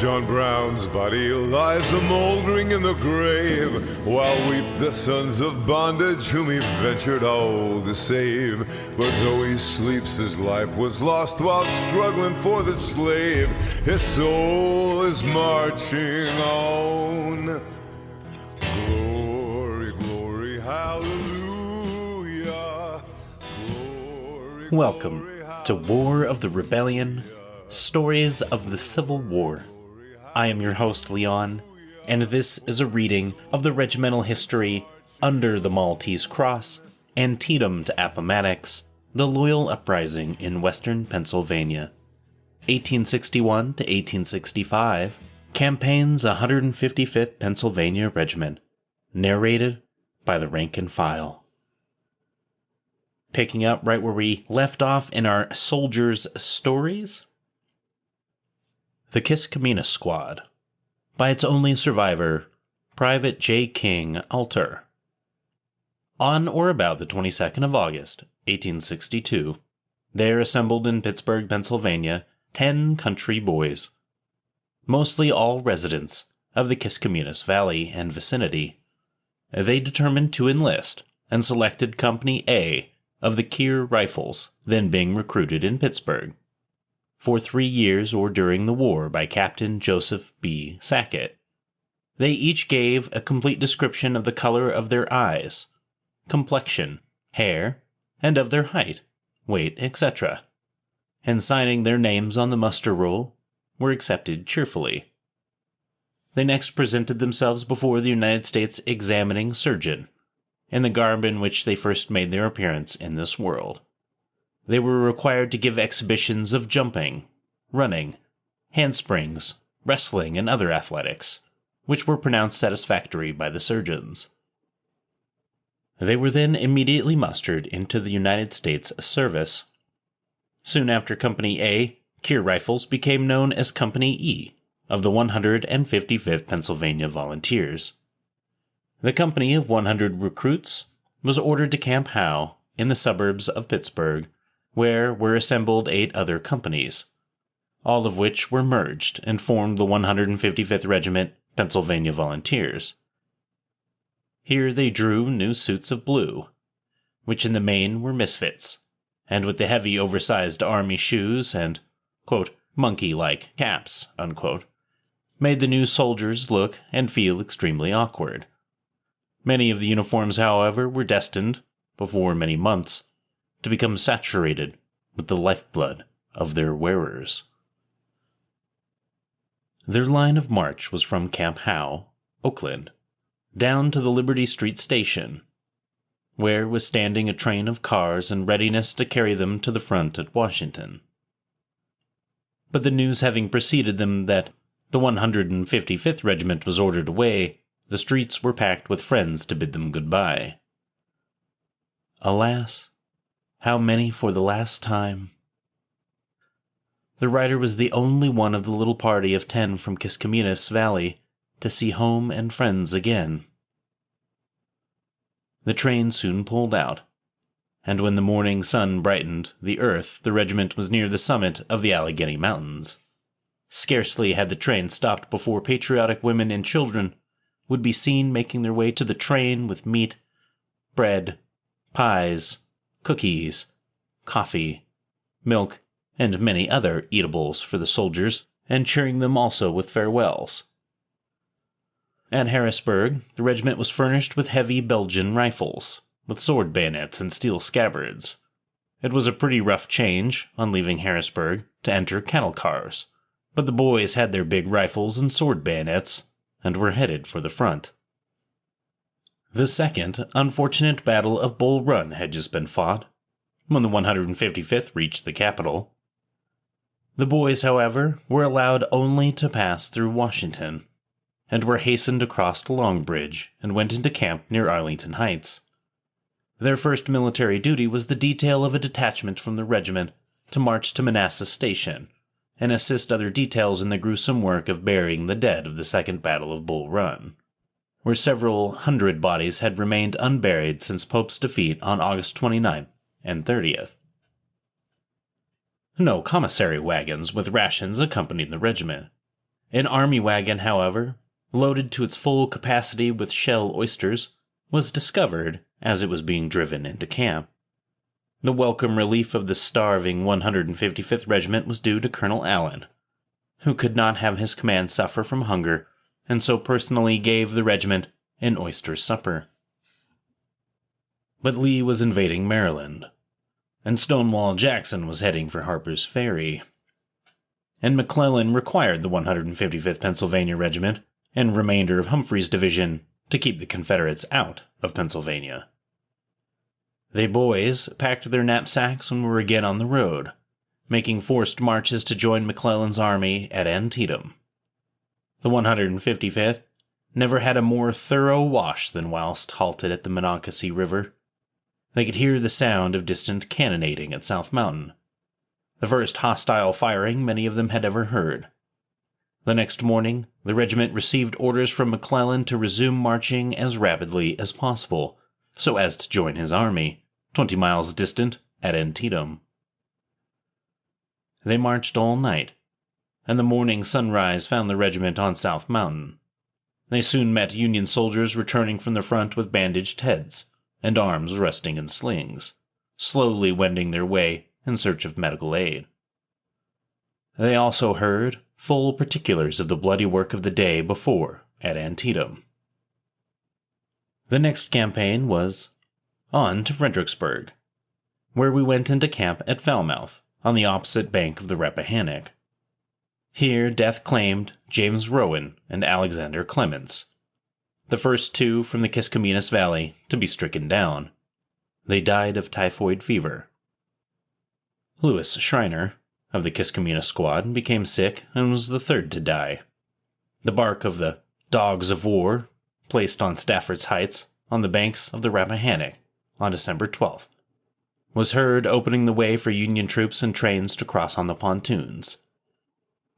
John Brown's body lies a-mouldering in the grave, while weep the sons of bondage whom he ventured all to save. But though he sleeps, his life was lost while struggling for the slave. His soul is marching on. Glory, glory, hallelujah. Glory, Welcome glory, to War of the Rebellion, Stories of the Civil War. I am your host, Leon, and this is a reading of the regimental history under the Maltese Cross, Antietam to Appomattox, the Loyal Uprising in Western Pennsylvania. 1861 to 1865, Campaign's 155th Pennsylvania Regiment, narrated by the rank and file. Picking up right where we left off in our soldiers' stories, the Kiskiminetas Squad, by its only survivor, Private J. King Alter. On or about the 22nd of August, 1862, there assembled in Pittsburgh, Pennsylvania, 10 country boys, mostly all residents of the Kiskiminetas Valley and vicinity. They determined to enlist and selected Company A of the Keir Rifles, then being recruited in Pittsburgh, for 3 years or during the war by Captain Joseph B. Sackett. They each gave a complete description of the color of their eyes, complexion, hair, and of their height, weight, etc., and signing their names on the muster roll, were accepted cheerfully. They next presented themselves before the United States examining surgeon, in the garb in which they first made their appearance in this world. They were required to give exhibitions of jumping, running, handsprings, wrestling, and other athletics, which were pronounced satisfactory by the surgeons. They were then immediately mustered into the United States service. Soon after Company A, Keir Rifles became known as Company E of the 155th Pennsylvania Volunteers. The company of 100 recruits was ordered to Camp Howe in the suburbs of Pittsburgh, where were assembled 8 other companies, all of which were merged and formed the 155th Regiment Pennsylvania Volunteers. Here they drew new suits of blue, which in the main were misfits, and with the heavy oversized army shoes and, quote, monkey-like caps, unquote, made the new soldiers look and feel extremely awkward. Many of the uniforms, however, were destined, before many months, to become saturated with the lifeblood of their wearers. Their line of march was from Camp Howe, Oakland, down to the Liberty Street Station, where was standing a train of cars in readiness to carry them to the front at Washington. But the news having preceded them that the 155th Regiment was ordered away, the streets were packed with friends to bid them goodbye. Alas, how many for the last time? The writer was the only one of the little party of 10 from Kiskiminetas Valley to see home and friends again. The train soon pulled out, and when the morning sun brightened the earth, the regiment was near the summit of the Allegheny Mountains. Scarcely had the train stopped before patriotic women and children would be seen making their way to the train with meat, bread, pies, cookies, coffee, milk, and many other eatables for the soldiers, and cheering them also with farewells. At Harrisburg, the regiment was furnished with heavy Belgian rifles, with sword bayonets and steel scabbards. It was a pretty rough change, on leaving Harrisburg, to enter cattle cars, but the boys had their big rifles and sword bayonets, and were headed for the front. The second unfortunate battle of Bull Run had just been fought, when the 155th reached the capital. The boys, however, were allowed only to pass through Washington, and were hastened across Long Bridge and went into camp near Arlington Heights. Their first military duty was the detail of a detachment from the regiment to march to Manassas Station and assist other details in the gruesome work of burying the dead of the Second Battle of Bull Run, where several hundred bodies had remained unburied since Pope's defeat on August 29th and 30th. No commissary wagons with rations accompanied the regiment. An army wagon, however, loaded to its full capacity with shell oysters, was discovered as it was being driven into camp. The welcome relief of the starving 155th Regiment was due to Colonel Allen, who could not have his command suffer from hunger, and so personally gave the regiment an oyster supper. But Lee was invading Maryland, and Stonewall Jackson was heading for Harper's Ferry, and McClellan required the 155th Pennsylvania Regiment and remainder of Humphreys' division to keep the Confederates out of Pennsylvania. They boys packed their knapsacks and were again on the road, making forced marches to join McClellan's army at Antietam. The 155th never had a more thorough wash than whilst halted at the Monocacy River. They could hear the sound of distant cannonading at South Mountain, the first hostile firing many of them had ever heard. The next morning, the regiment received orders from McClellan to resume marching as rapidly as possible, so as to join his army, 20 miles distant, at Antietam. They marched all night, and the morning sunrise found the regiment on South Mountain. They soon met Union soldiers returning from the front with bandaged heads and arms resting in slings, slowly wending their way in search of medical aid. They also heard full particulars of the bloody work of the day before at Antietam. The next campaign was on to Fredericksburg, where we went into camp at Falmouth, on the opposite bank of the Rappahannock. Here death claimed James Rowan and Alexander Clements, the first two from the Kiskiminetas Valley to be stricken down. They died of typhoid fever. Lewis Schreiner, of the Kiskiminetas Squad, became sick and was the third to die. The bark of the Dogs of War, placed on Stafford's Heights on the banks of the Rappahannock on December 12th, was heard opening the way for Union troops and trains to cross on the pontoons.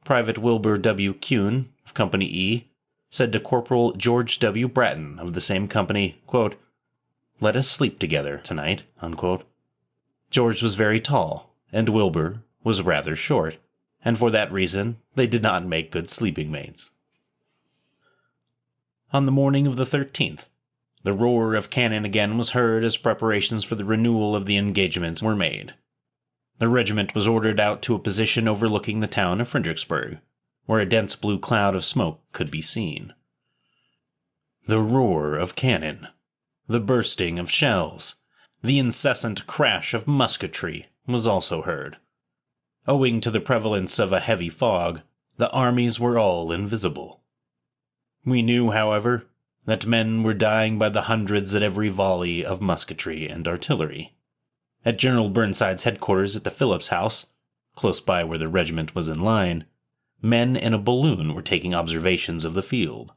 Private Wilbur W. Kuhn, of Company E, said to Corporal George W. Bratton of the same company, quote, "Let us sleep together tonight," unquote. George was very tall, and Wilbur was rather short, and for that reason they did not make good sleeping mates. On the morning of the 13th, the roar of cannon again was heard as preparations for the renewal of the engagement were made. The regiment was ordered out to a position overlooking the town of Fredericksburg, where a dense blue cloud of smoke could be seen. The roar of cannon, the bursting of shells, the incessant crash of musketry was also heard. Owing to the prevalence of a heavy fog, the armies were all invisible. We knew, however, that men were dying by the hundreds at every volley of musketry and artillery. At General Burnside's headquarters at the Phillips House, close by where the regiment was in line, men in a balloon were taking observations of the field.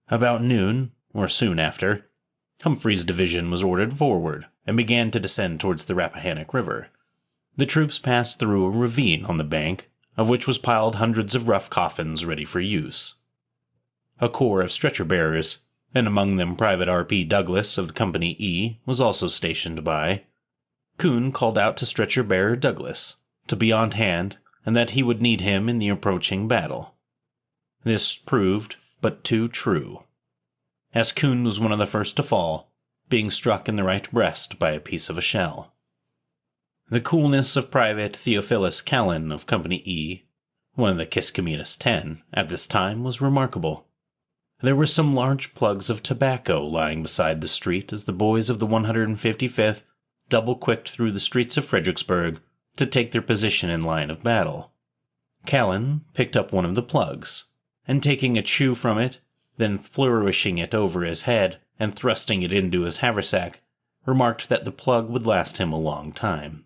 About noon, or soon after, Humphreys' division was ordered forward and began to descend towards the Rappahannock River. The troops passed through a ravine on the bank, of which was piled hundreds of rough coffins ready for use. A corps of stretcher-bearers, and among them Private R.P. Douglas of Company E, was also stationed by. Kuhn called out to stretcher-bearer Douglas to be on hand and that he would need him in the approaching battle. This proved but too true, as Kuhn was one of the first to fall, being struck in the right breast by a piece of a shell. The coolness of Private Theophilus Callan of Company E, one of the Kiskiminetas 10, at this time was remarkable. There were some large plugs of tobacco lying beside the street as the boys of the 155th double-quicked through the streets of Fredericksburg to take their position in line of battle. Callan picked up one of the plugs, and taking a chew from it, then flourishing it over his head and thrusting it into his haversack, remarked that the plug would last him a long time.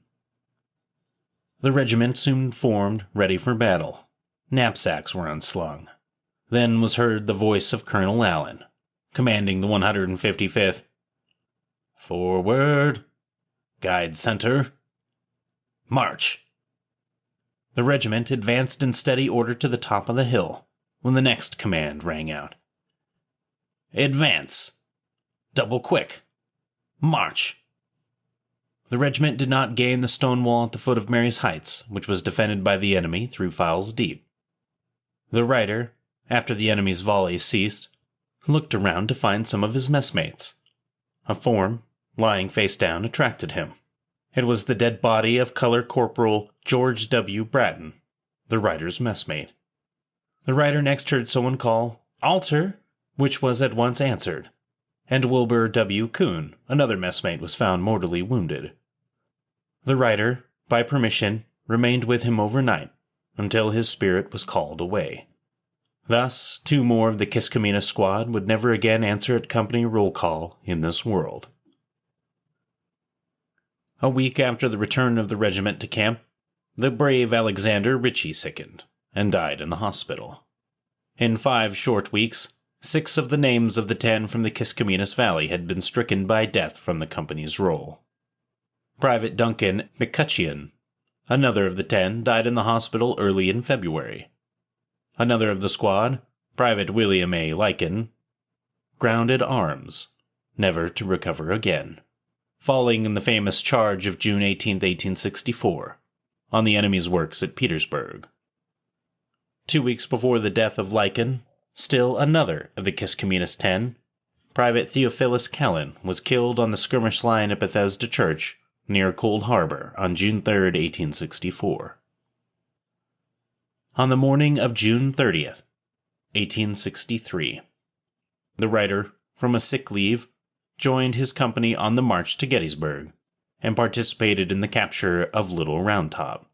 The regiment soon formed ready for battle. Knapsacks were unslung. Then was heard the voice of Colonel Allen, commanding the 155th. "Forward! Guide center! March!" The regiment advanced in steady order to the top of the hill, when the next command rang out. "Advance! Double quick! March!" The regiment did not gain the stone wall at the foot of Mary's Heights, which was defended by the enemy through Fowls Deep. The writer, after the enemy's volley ceased, looked around to find some of his messmates. A form, lying face down, attracted him. It was the dead body of Color Corporal George W. Bratton, the writer's messmate. The writer next heard someone call, "Alter," which was at once answered, and Wilbur W. Kuhn, another messmate, was found mortally wounded. The writer, by permission, remained with him overnight, until his spirit was called away. Thus, 2 more of the Kiskiminetas Squad would never again answer at company roll call in this world. A week after the return of the regiment to camp, the brave Alexander Ritchie sickened and died in the hospital. In 5 short weeks, 6 of the names of the 10 from the Kiskiminetas Valley had been stricken by death from the company's roll. Private Duncan Mcpherson, another of the 10, died in the hospital early in February. Another of the squad, Private William A. Lycan, grounded arms, never to recover again, falling in the famous charge of June 18, 1864, on the enemy's works at Petersburg. 2 weeks before the death of Lycan, still another of the Kiskiminetas 10, Private Theophilus Callan, was killed on the skirmish line at Bethesda Church near Cold Harbor on June 3, 1864. On the morning of June 30th, 1863, the writer, from a sick leave, joined his company on the march to Gettysburg and participated in the capture of Little Round Top.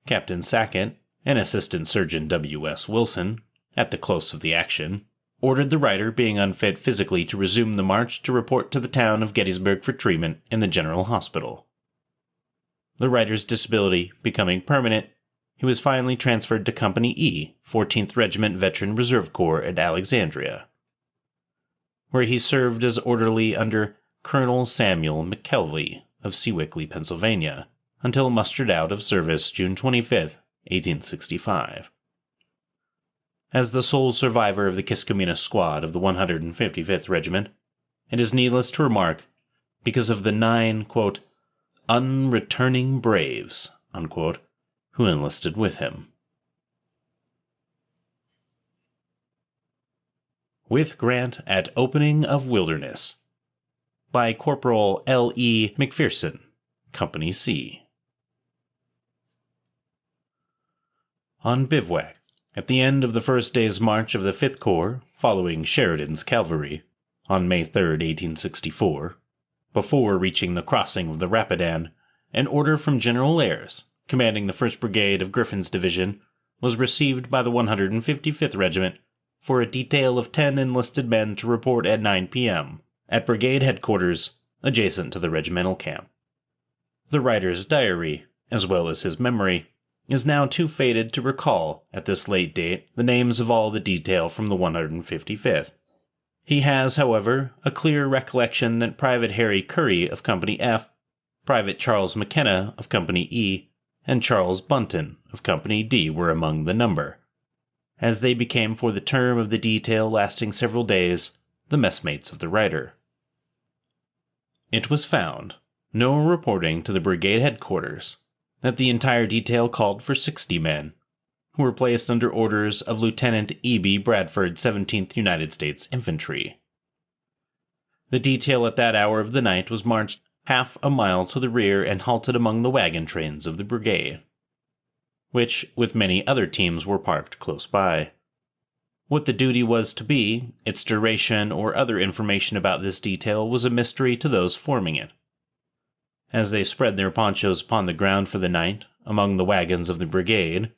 Captain Sackett and Assistant Surgeon W.S. Wilson, at the close of the action, ordered the writer, being unfit physically to resume the march, to report to the town of Gettysburg for treatment in the General Hospital. The writer's disability becoming permanent, he was finally transferred to Company E, 14th Regiment Veteran Reserve Corps at Alexandria, where he served as orderly under Colonel Samuel McKelvey of Sewickley, Pennsylvania, until mustered out of service June 25, 1865. As the sole survivor of the Kiskiminetas Squad of the 155th Regiment, it is needless to remark, because of the 9, quote, unreturning braves, unquote, who enlisted with him. With Grant at Opening of Wilderness, by Corporal L. E. Mcpherson, Company C. On bivouac, at the end of the first day's march of the 5th Corps, following Sheridan's cavalry, on May 3, 1864, before reaching the crossing of the Rapidan, an order from General Ayres, commanding the 1st Brigade of Griffin's Division, was received by the 155th Regiment for a detail of 10 enlisted men to report at 9 p.m. at Brigade Headquarters, adjacent to the regimental camp. The writer's diary, as well as his memory, is now too faded to recall, at this late date, the names of all the detail from the 155th. He has, however, a clear recollection that Private Harry Curry of Company F, Private Charles McKenna of Company E, and Charles Bunton of Company D were among the number, as they became for the term of the detail lasting several days the messmates of the writer. It was found, no reporting to the brigade headquarters, that the entire detail called for 60 men, who were placed under orders of Lieutenant E.B. Bradford, 17th United States Infantry. The detail at that hour of the night was marched half a mile to the rear and halted among the wagon trains of the brigade, which, with many other teams, were parked close by. What the duty was to be, its duration, or other information about this detail was a mystery to those forming it. As they spread their ponchos upon the ground for the night, among the wagons of the brigade,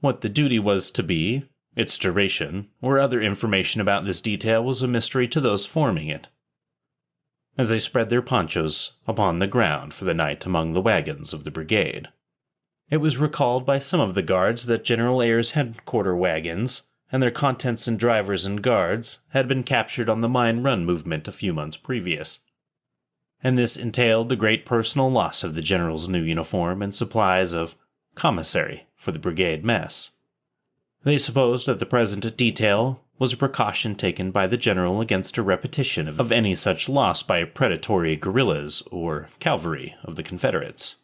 what the duty was to be, its duration, or other information about this detail was a mystery to those forming it. As they spread their ponchos upon the ground for the night among the wagons of the brigade. It was recalled by some of the guards that General Ayres' headquarter wagons, and their contents and drivers and guards, had been captured on the Mine Run movement a few months previous, and this entailed the great personal loss of the general's new uniform and supplies of commissary for the brigade mess. They supposed that the present detail was a precaution taken by the general against a repetition of any such loss by predatory guerrillas or cavalry of the Confederates.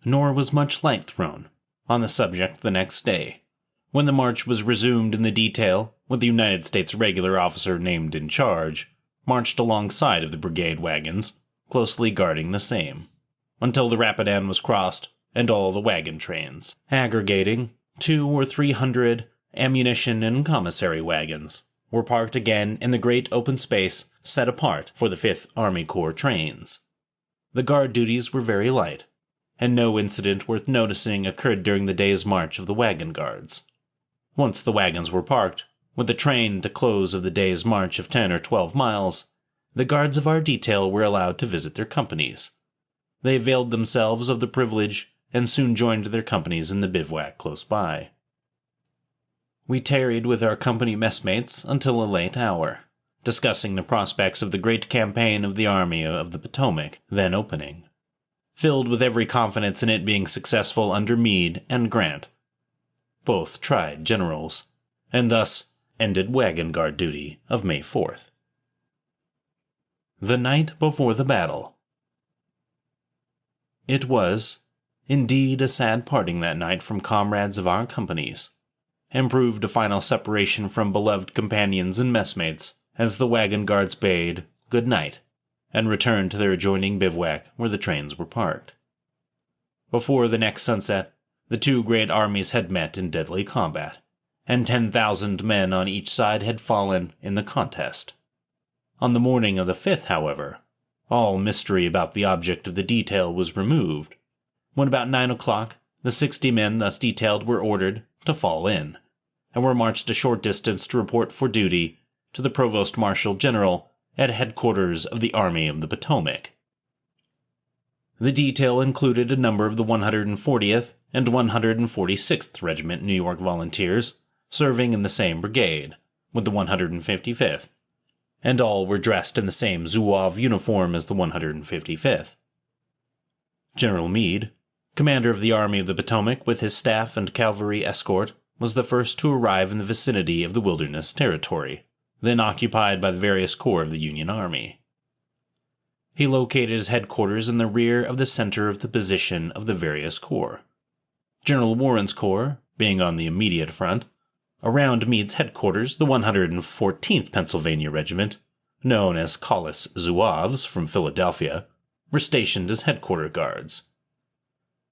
Nor was much light thrown on the subject the next day, When the march was resumed in the detail, with the United States regular officer named in charge, marched alongside of the brigade wagons, closely guarding the same, until the Rapidan was crossed and all the wagon trains, aggregating 200 or 300 ammunition and commissary wagons, were parked again in the great open space set apart for the 5th Army Corps trains. The guard duties were very light, and no incident worth noticing occurred during the day's march of the wagon guards. Once the wagons were parked, with the train at the close of the day's march of 10 or 12 miles, the guards of our detail were allowed to visit their companies. They availed themselves of the privilege and soon joined their companies in the bivouac close by. We tarried with our company messmates until a late hour, discussing the prospects of the great campaign of the Army of the Potomac then opening, filled with every confidence in it being successful under Meade and Grant, both tried generals, and thus ended wagon guard duty of May 4th. The night before the battle. It was, indeed, a sad parting that night from comrades of our companies, and proved a final separation from beloved companions and messmates as the wagon guards bade good night and returned to their adjoining bivouac where the trains were parked. Before the next sunset, the two great armies had met in deadly combat, and 10,000 men on each side had fallen in the contest. On the morning of the 5th, however, all mystery about the object of the detail was removed, when about 9 o'clock the 60 men thus detailed were ordered to fall in, and were marched a short distance to report for duty to the Provost Marshal General at headquarters of the Army of the Potomac. The detail included a number of the 140th and 146th Regiment New York Volunteers serving in the same brigade, with the 155th, and all were dressed in the same Zouave uniform as the 155th. General Meade, commander of the Army of the Potomac with his staff and cavalry escort, was the first to arrive in the vicinity of the Wilderness Territory, then occupied by the various corps of the Union Army. He located his headquarters in the rear of the center of the position of the various corps. General Warren's corps, being on the immediate front, around Meade's headquarters, the 114th Pennsylvania Regiment, known as Collis Zouaves from Philadelphia, were stationed as headquarter guards.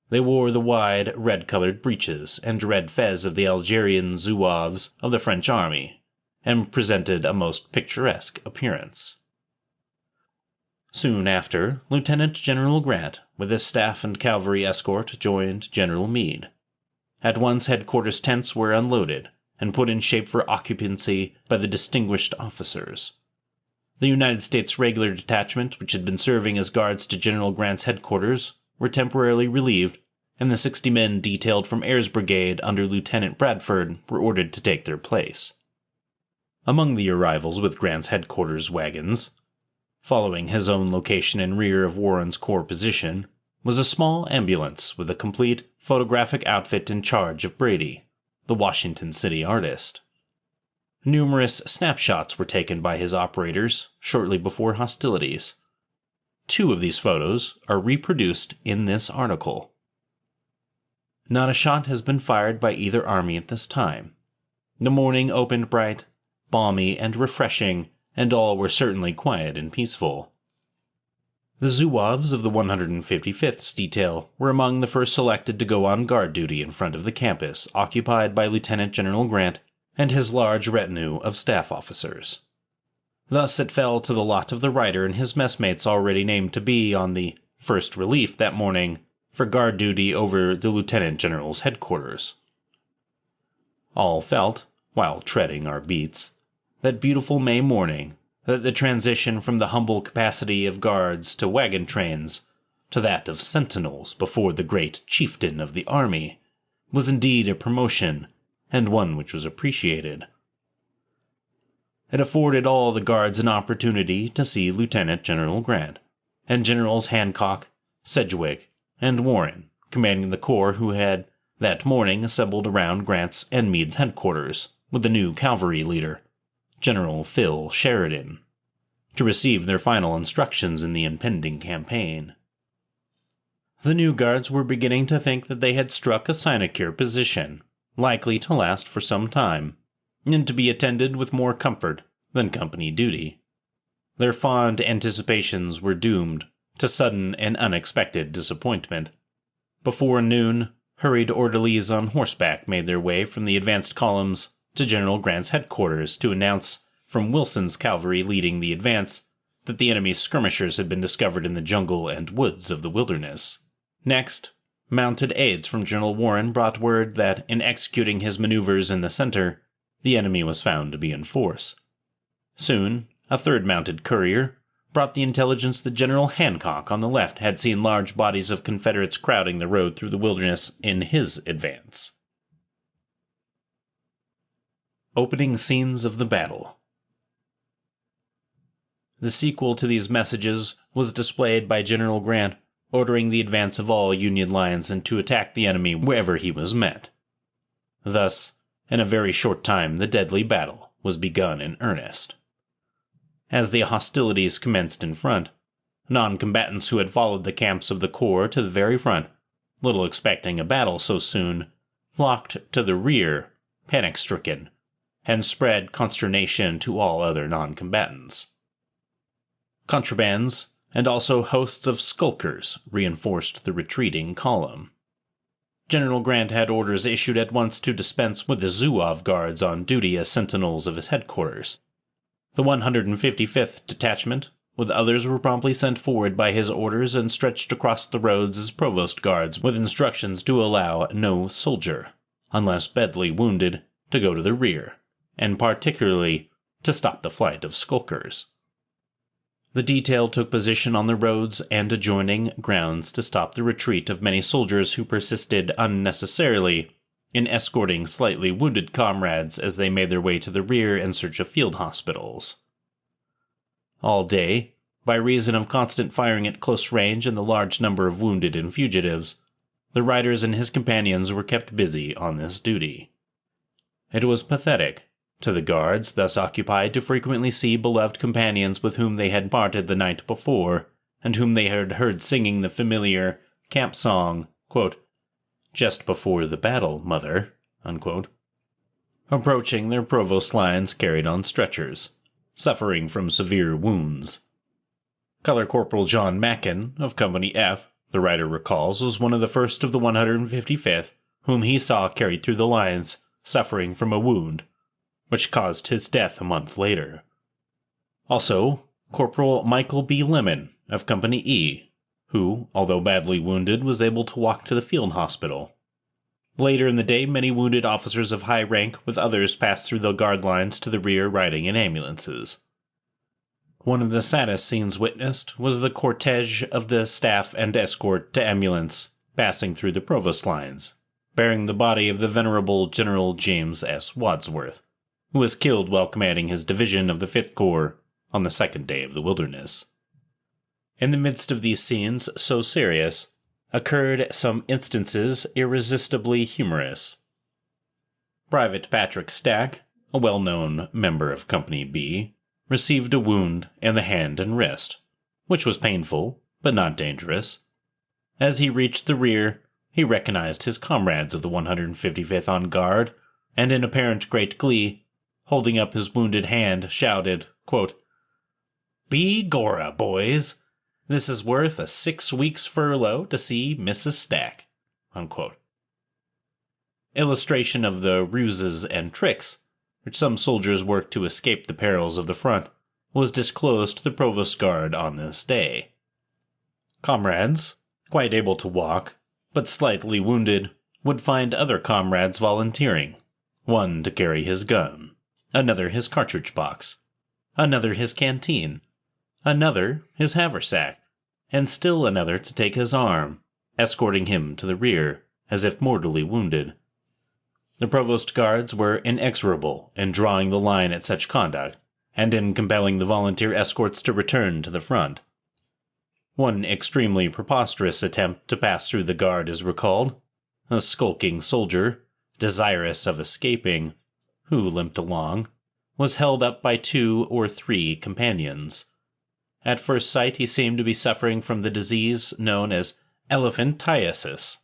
They wore the wide, red-colored breeches and red fez of the Algerian Zouaves of the French army, and presented a most picturesque appearance. Soon after, Lieutenant General Grant, with his staff and cavalry escort, joined General Meade. At once headquarters tents were unloaded and put in shape for occupancy by the distinguished officers. The United States regular detachment, which had been serving as guards to General Grant's headquarters, were temporarily relieved, and the 60 men detailed from Ayres' brigade under Lieutenant Bradford were ordered to take their place. Among the arrivals with Grant's headquarters wagons, following his own location in rear of Warren's corps position, was a small ambulance with a complete photographic outfit in charge of Brady, the Washington City artist. Numerous snapshots were taken by his operators shortly before hostilities. 2 of these photos are reproduced in this article. Not a shot has been fired by either army at this time. The morning opened bright, balmy, and refreshing, and all were certainly quiet and peaceful. The Zouaves of the 155th detail were among the first selected to go on guard duty in front of the campus occupied by Lieutenant General Grant and his large retinue of staff officers. Thus it fell to the lot of the writer and his messmates already named to be on the first relief that morning for guard duty over the Lieutenant General's headquarters. All felt, while treading our beats, that beautiful May morning, that the transition from the humble capacity of guards to wagon trains to that of sentinels before the great chieftain of the army was indeed a promotion, and one which was appreciated. It afforded all the guards an opportunity to see Lieutenant General Grant, and Generals Hancock, Sedgwick, and Warren, commanding the corps who had that morning assembled around Grant's and Meade's headquarters, with the new cavalry leader, General Phil Sheridan, to receive their final instructions in the impending campaign. The new guards were beginning to think that they had struck a sinecure position, likely to last for some time, and to be attended with more comfort than company duty. Their fond anticipations were doomed to sudden and unexpected disappointment. Before noon, hurried orderlies on horseback made their way from the advanced columns to General Grant's headquarters to announce from Wilson's cavalry leading the advance that the enemy's skirmishers had been discovered in the jungle and woods of the wilderness. Next, mounted aides from General Warren brought word that in executing his maneuvers in the center, the enemy was found to be in force. Soon, a third mounted courier brought the intelligence that General Hancock on the left had seen large bodies of Confederates crowding the road through the wilderness in his advance. Opening scenes of the battle. The sequel to these messages was displayed by General Grant ordering the advance of all Union lines and to attack the enemy wherever he was met. Thus, in a very short time the deadly battle was begun in earnest. As the hostilities commenced in front, non-combatants who had followed the camps of the corps to the very front, little expecting a battle so soon, flocked to the rear, panic-stricken, and spread consternation to all other non-combatants. Contrabands, and also hosts of skulkers, reinforced the retreating column. General Grant had orders issued at once to dispense with the Zouave guards on duty as sentinels of his headquarters. The 155th Detachment, with others, were promptly sent forward by his orders and stretched across the roads as provost guards with instructions to allow no soldier, unless badly wounded, to go to the rear, and particularly to stop the flight of skulkers. The detail took position on the roads and adjoining grounds to stop the retreat of many soldiers who persisted unnecessarily in escorting slightly wounded comrades as they made their way to the rear in search of field hospitals. All day, by reason of constant firing at close range and the large number of wounded and fugitives, the rider and his companions were kept busy on this duty. It was pathetic to the guards thus occupied to frequently see beloved companions with whom they had parted the night before, and whom they had heard singing the familiar camp song, quote, "Just before the battle, mother," unquote, approaching their provost lines carried on stretchers, suffering from severe wounds. Color Corporal John Mackin, of Company F, the writer recalls, was one of the first of the 155th whom he saw carried through the lines, suffering from a wound, which caused his death a month later. Also, Corporal Michael B. Lemon, of Company E, who, although badly wounded, was able to walk to the field hospital. Later in the day, many wounded officers of high rank with others passed through the guard lines to the rear riding in ambulances. One of the saddest scenes witnessed was the cortege of the staff and escort to ambulance passing through the provost lines, bearing the body of the venerable General James S. Wadsworth, who was killed while commanding his division of the 5th Corps on the second day of the Wilderness. In the midst of these scenes so serious, occurred some instances irresistibly humorous. Private Patrick Stack, a well-known member of Company B, received a wound in the hand and wrist, which was painful, but not dangerous. As he reached the rear, he recognized his comrades of the 155th on guard, and in apparent great glee, holding up his wounded hand, shouted, quote, "Be Gora, boys! This is worth a 6 weeks' furlough to see Mrs. Stack," unquote. Illustration of the ruses and tricks which some soldiers worked to escape the perils of the front was disclosed to the provost guard on this day. Comrades, quite able to walk, but slightly wounded, would find other comrades volunteering, one to carry his gun, another his cartridge box, another his canteen, another his haversack, and still another to take his arm, escorting him to the rear, as if mortally wounded. The provost guards were inexorable in drawing the line at such conduct, and in compelling the volunteer escorts to return to the front. One extremely preposterous attempt to pass through the guard is recalled. A skulking soldier, desirous of escaping, who limped along, was held up by 2 or 3 companions. At first sight he seemed to be suffering from the disease known as elephantiasis,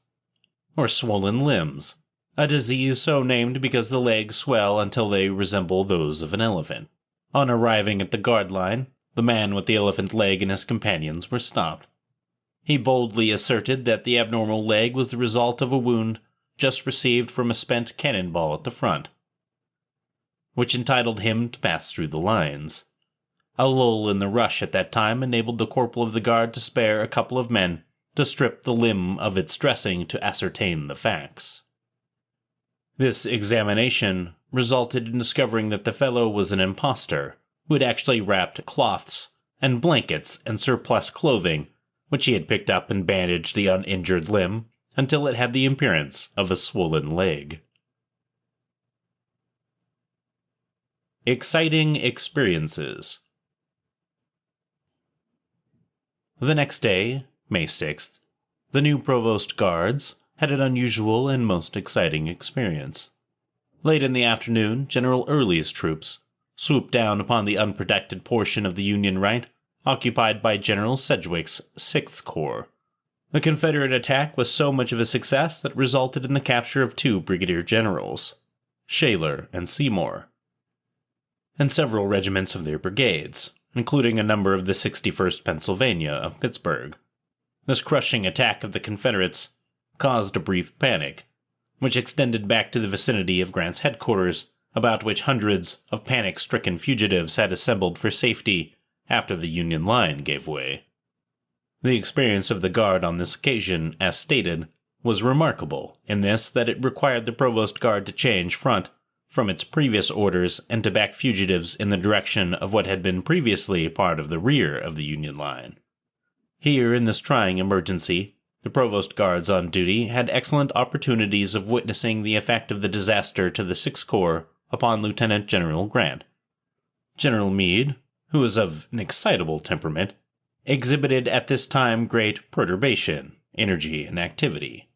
or swollen limbs, a disease so named because the legs swell until they resemble those of an elephant. On arriving at the guard line, the man with the elephant leg and his companions were stopped. He boldly asserted that the abnormal leg was the result of a wound just received from a spent cannonball at the front, which entitled him to pass through the lines. A lull in the rush at that time enabled the corporal of the guard to spare a couple of men to strip the limb of its dressing to ascertain the facts. This examination resulted in discovering that the fellow was an impostor who had actually wrapped cloths and blankets and surplus clothing, which he had picked up and bandaged the uninjured limb until it had the appearance of a swollen leg. Exciting experiences. The next day, May 6th, the new provost guards had an unusual and most exciting experience. Late in the afternoon, General Early's troops swooped down upon the unprotected portion of the Union right occupied by General Sedgwick's 6th Corps. The Confederate attack was so much of a success that it resulted in the capture of 2 brigadier generals, Shaler and Seymour, and several regiments of their brigades, including a number of the 61st Pennsylvania of Pittsburgh. This crushing attack of the Confederates caused a brief panic, which extended back to the vicinity of Grant's headquarters, about which hundreds of panic-stricken fugitives had assembled for safety after the Union line gave way. The experience of the Guard on this occasion, as stated, was remarkable in this that it required the Provost Guard to change front from its previous orders and to back fugitives in the direction of what had been previously part of the rear of the Union line. Here, in this trying emergency, the Provost Guards on duty had excellent opportunities of witnessing the effect of the disaster to the 6th Corps upon Lieutenant General Grant. General Meade, who was of an excitable temperament, exhibited at this time great perturbation, energy, and activity.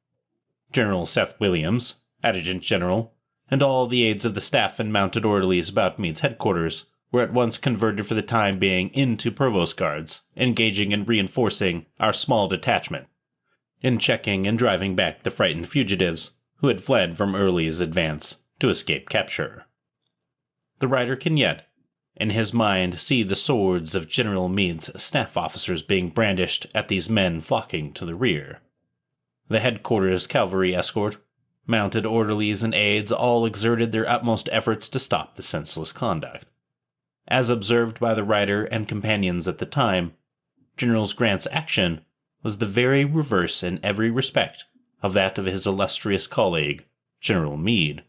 General Seth Williams, Adjutant General, and all the aides of the staff and mounted orderlies about Meade's headquarters were at once converted for the time being into Provost Guards, engaging and reinforcing our small detachment, in checking and driving back the frightened fugitives who had fled from Early's advance to escape capture. The writer can yet, in his mind, see the swords of General Meade's staff officers being brandished at these men flocking to the rear. The headquarters cavalry escort, mounted orderlies, and aides all exerted their utmost efforts to stop the senseless conduct. As observed by the writer and companions at the time, General Grant's action was the very reverse in every respect of that of his illustrious colleague, General Meade.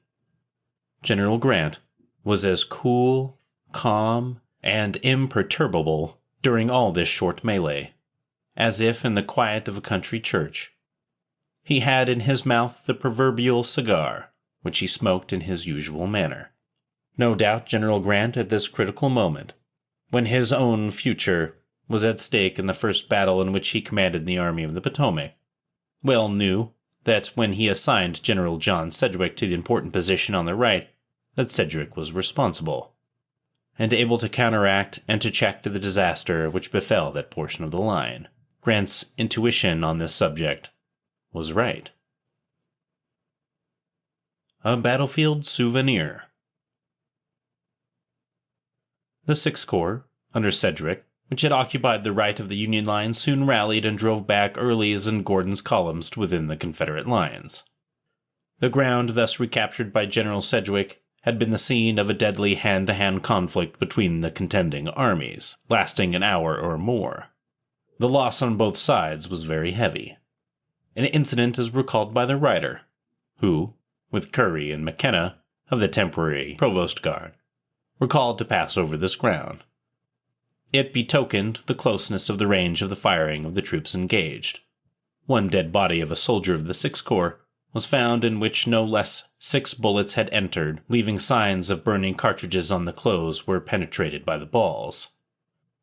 General Grant was as cool, calm, and imperturbable during all this short melee, as if in the quiet of a country church. He had in his mouth the proverbial cigar, which he smoked in his usual manner. No doubt General Grant, at this critical moment, when his own future was at stake in the first battle in which he commanded the Army of the Potomac, well knew that when he assigned General John Sedgwick to the important position on the right, that Sedgwick was responsible, and able to counteract and to check the disaster which befell that portion of the line. Grant's intuition on this subject was right. A battlefield souvenir. The 6th Corps, under Sedgwick, which had occupied the right of the Union line, soon rallied and drove back Early's and Gordon's columns to within the Confederate lines. The ground thus recaptured by General Sedgwick had been the scene of a deadly hand-to-hand conflict between the contending armies, lasting an hour or more. The loss on both sides was very heavy. An incident is recalled by the writer, who, with Curry and McKenna, of the temporary Provost Guard, were called to pass over this ground. It betokened the closeness of the range of the firing of the troops engaged. One dead body of a soldier of the 6th Corps was found in which no less 6 bullets had entered, leaving signs of burning cartridges on the clothes where penetrated by the balls.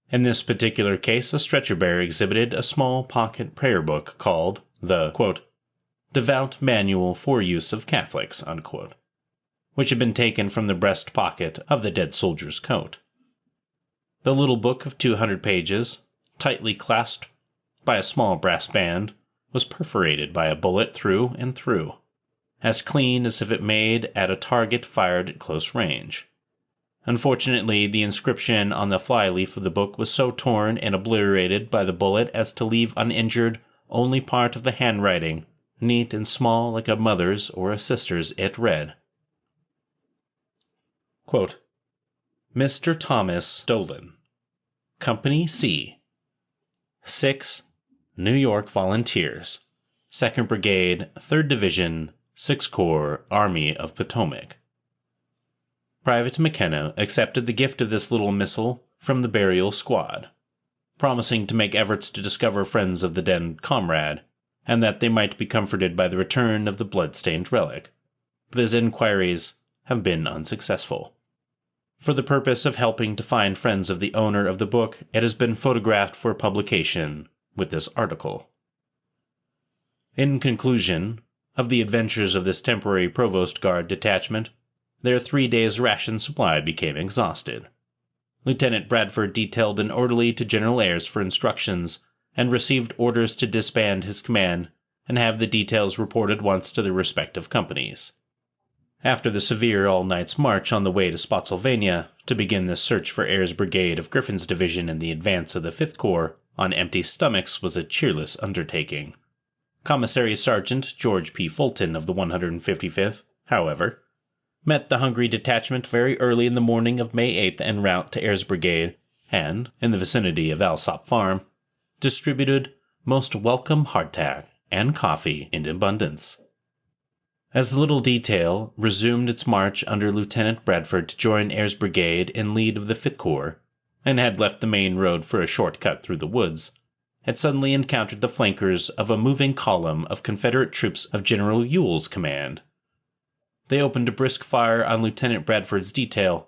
In this particular case, a stretcher-bearer exhibited a small pocket prayer book called the, quote, Devout Manual for Use of Catholics, unquote, which had been taken from the breast pocket of the dead soldier's coat. The little book of 200 pages, tightly clasped by a small brass band, was perforated by a bullet through and through. as clean as if it made at a target fired at close range. Unfortunately, the inscription on the flyleaf of the book was so torn and obliterated by the bullet as to leave uninjured only part of the handwriting, neat and small like a mother's or a sister's. It read, quote, Mr. Thomas Dolan, Company C, 6 New York Volunteers, 2nd Brigade, 3rd Division, 6th Corps, Army of Potomac. Private McKenna accepted the gift of this little missile from the burial squad, promising to make efforts to discover friends of the dead comrade, and that they might be comforted by the return of the blood-stained relic, but his inquiries have been unsuccessful. For the purpose of helping to find friends of the owner of the book, it has been photographed for publication with this article. In conclusion of the adventures of this temporary Provost Guard detachment, their 3 days' ration supply became exhausted. Lieutenant Bradford detailed an orderly to General Ayres for instructions and received orders to disband his command and have the details reported once to their respective companies. After the severe all-night's march on the way to Spotsylvania to begin the search for Ayres' brigade of Griffin's division in the advance of the 5th Corps on empty stomachs was a cheerless undertaking. Commissary Sergeant George P. Fulton of the 155th, however, met the hungry detachment very early in the morning of May 8th en route to Ayres' brigade, and, in the vicinity of Alsop Farm, distributed most welcome hardtack and coffee in abundance. As the little detail resumed its march under Lieutenant Bradford to join Ayres' brigade in lead of the 5th Corps, and had left the main road for a short cut through the woods, had suddenly encountered the flankers of a moving column of Confederate troops of General Ewell's command. They opened a brisk fire on Lieutenant Bradford's detail,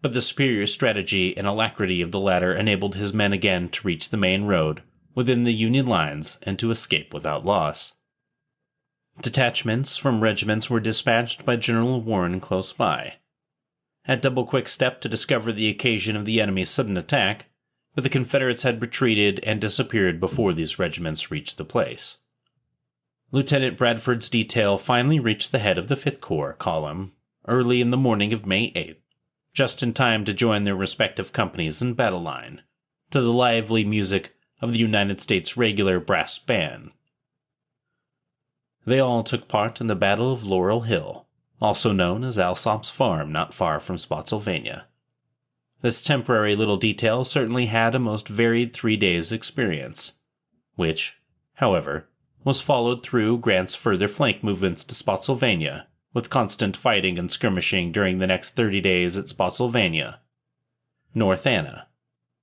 but the superior strategy and alacrity of the latter enabled his men again to reach the main road within the Union lines and to escape without loss. Detachments from regiments were dispatched by General Warren close by, at double-quick step to discover the occasion of the enemy's sudden attack, but the Confederates had retreated and disappeared before these regiments reached the place. Lieutenant Bradford's detail finally reached the head of the 5th Corps column early in the morning of May 8th, just in time to join their respective companies in battle line, to the lively music of the United States Regular Brass Band. They all took part in the Battle of Laurel Hill, also known as Alsop's Farm not far from Spotsylvania. This temporary little detail certainly had a most varied 3 days' experience, which, however, was followed through Grant's further flank movements to Spotsylvania, with constant fighting and skirmishing during the next 30 days at Spotsylvania, North Anna,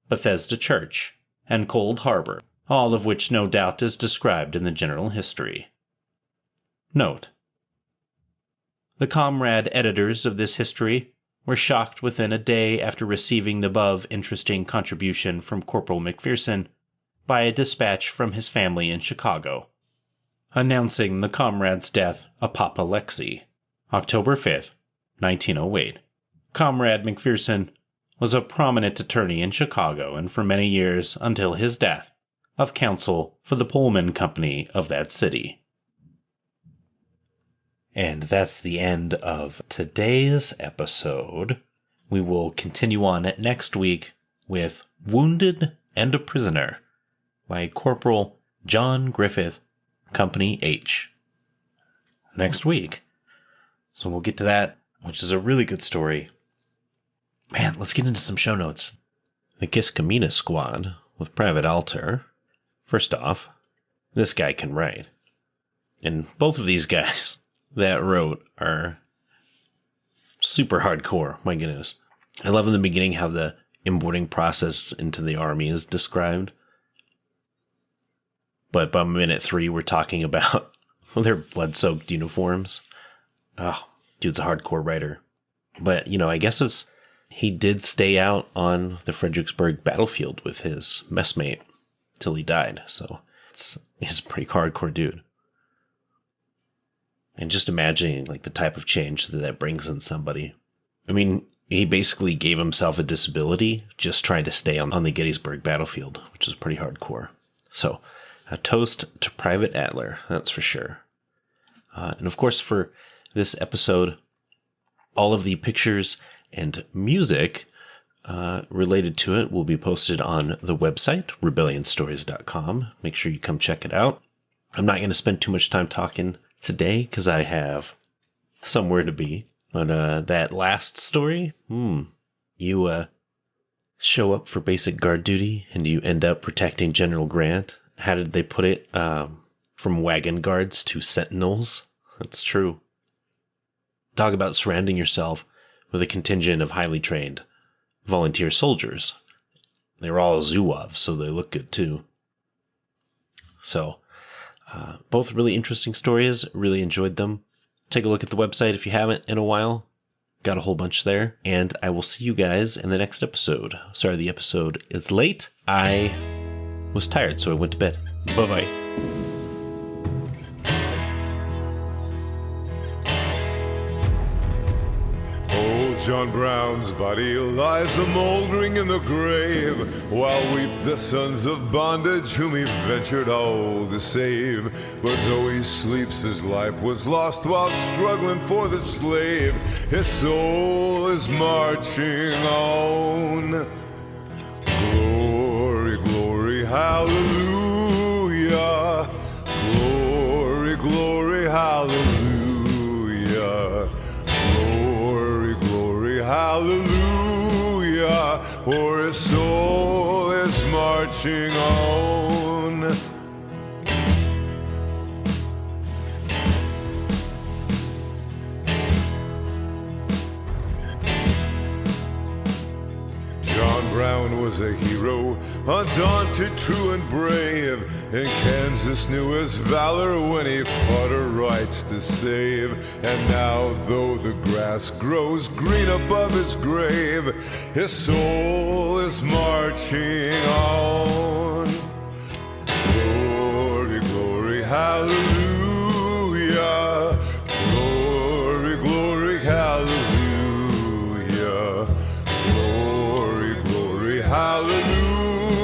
Bethesda Church, and Cold Harbor, all of which no doubt is described in the general history. Note: the comrade editors of this history were shocked within a day after receiving the above interesting contribution from Corporal Mcpherson by a dispatch from his family in Chicago, announcing the comrade's death apoplexy, October 5th, 1908. Comrade Mcpherson was a prominent attorney in Chicago and for many years, until his death, of counsel for the Pullman Company of that city. And that's the end of today's episode. We will continue on next week with Wounded and a Prisoner by Corporal John Griffith, Company H. Next week. So we'll get to that, which is a really good story. Man, let's get into some show notes. The Kiskiminetas Squad with Private Alter. First off, this guy can write. And both of these guys that wrote are super hardcore. My goodness. I love in the beginning how the onboarding process into the army is described. But by minute 3, we're talking about their blood-soaked uniforms. Oh, dude's a hardcore writer. But, I guess he did stay out on the Fredericksburg battlefield with his messmate till he died. So he's a pretty hardcore dude. And just imagining the type of change that brings in somebody. I mean, he basically gave himself a disability just trying to stay on the Gettysburg battlefield, which is pretty hardcore. So, a toast to Private Adler, that's for sure. And of course, for this episode, all of the pictures and music related to it will be posted on the website, rebellionstories.com. Make sure you come check it out. I'm not going to spend too much time talking today because I have somewhere to be. But that last story, you show up for basic guard duty and you end up protecting General Grant. How did they put it? From wagon guards to sentinels. That's true. Talk about surrounding yourself with a contingent of highly trained volunteer soldiers. They were all Zouaves, so they look good too. So, both really interesting stories. Really enjoyed them. Take a look at the website if you haven't in a while. Got a whole bunch there. And I will see you guys in the next episode. Sorry, the episode is late. I was tired, so I went to bed. Bye-bye. John Brown's body lies a-mouldering in the grave, while weep the sons of bondage whom he ventured all to save. But though he sleeps, his life was lost while struggling for the slave. His soul is marching on. Glory, glory, hallelujah. Glory, glory, hallelujah. Hallelujah, for his soul is marching on. John Brown was a hero, undaunted, true and brave, and Kansas knew his valor when he fought her rights to save. And now, though the grass grows green above his grave, his soul is marching on. Glory, glory, hallelujah. Glory, glory, hallelujah. Hallelujah,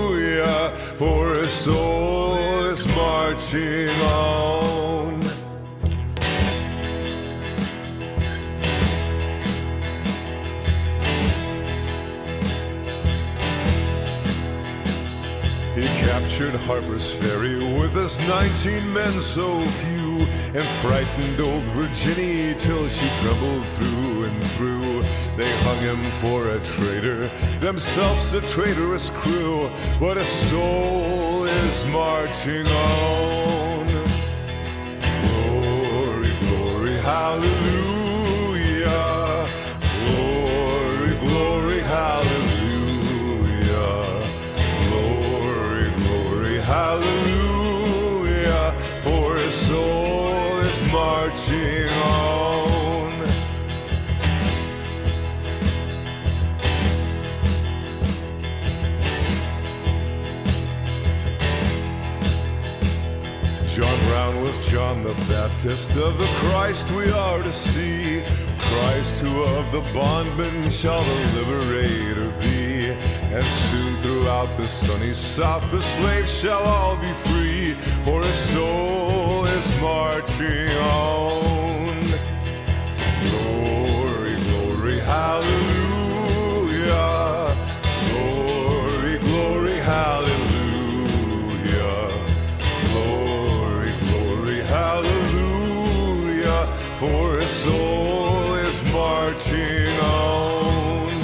for his soul is marching on. He captured Harper's Ferry with his 19 men so few, and frightened old Virginia till she trembled through and through. They hung him for a traitor, themselves a traitorous crew, but his soul is marching on. Glory, glory, hallelujah. Glory, glory, hallelujah. Glory, glory, hallelujah, for his soul is marching on. John Brown was John the Baptist, of the Christ we are to see. Christ who of the bondman shall the liberator be. And soon throughout the sunny South the slaves shall all be free, for his soul is marching on. Glory, glory, hallelujah. Glory, glory, hallelujah. Hallelujah, for his soul is marching on.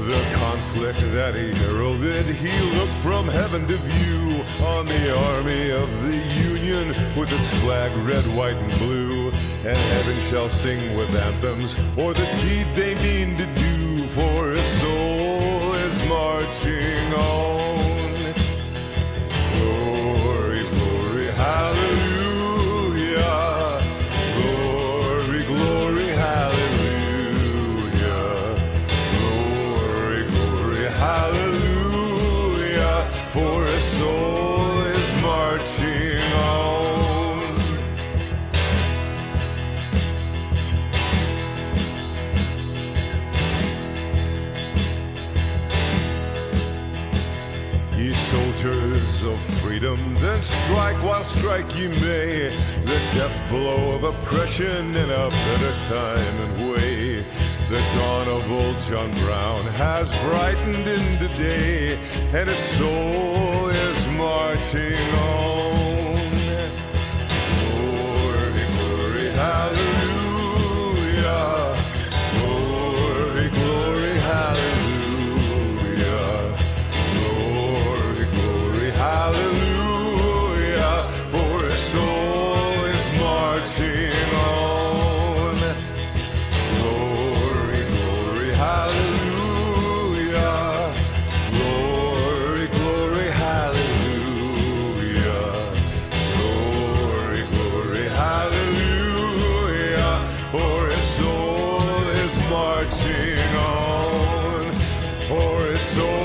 The conflict that he heralded, he looked from heaven to view on the army of the Union with its flag red, white, and blue. And heaven shall sing with anthems o'er the deed they mean to do, for his soul is marching on. Glory, glory, hallelujah. Glory, glory, hallelujah. Glory, glory, hallelujah, for his soul is marching on. and strike while strike ye may, the death blow of oppression in a better time and way. The dawn of old John Brown has brightened into day, and his soul is marching on. Glory, glory, hallelujah. Glory, glory, hallelujah. Glory, glory, hallelujah. For his soul is marching on. Glory, glory, hallelujah. Glory, glory, hallelujah. Glory, glory, hallelujah. For his soul is marching on. For his soul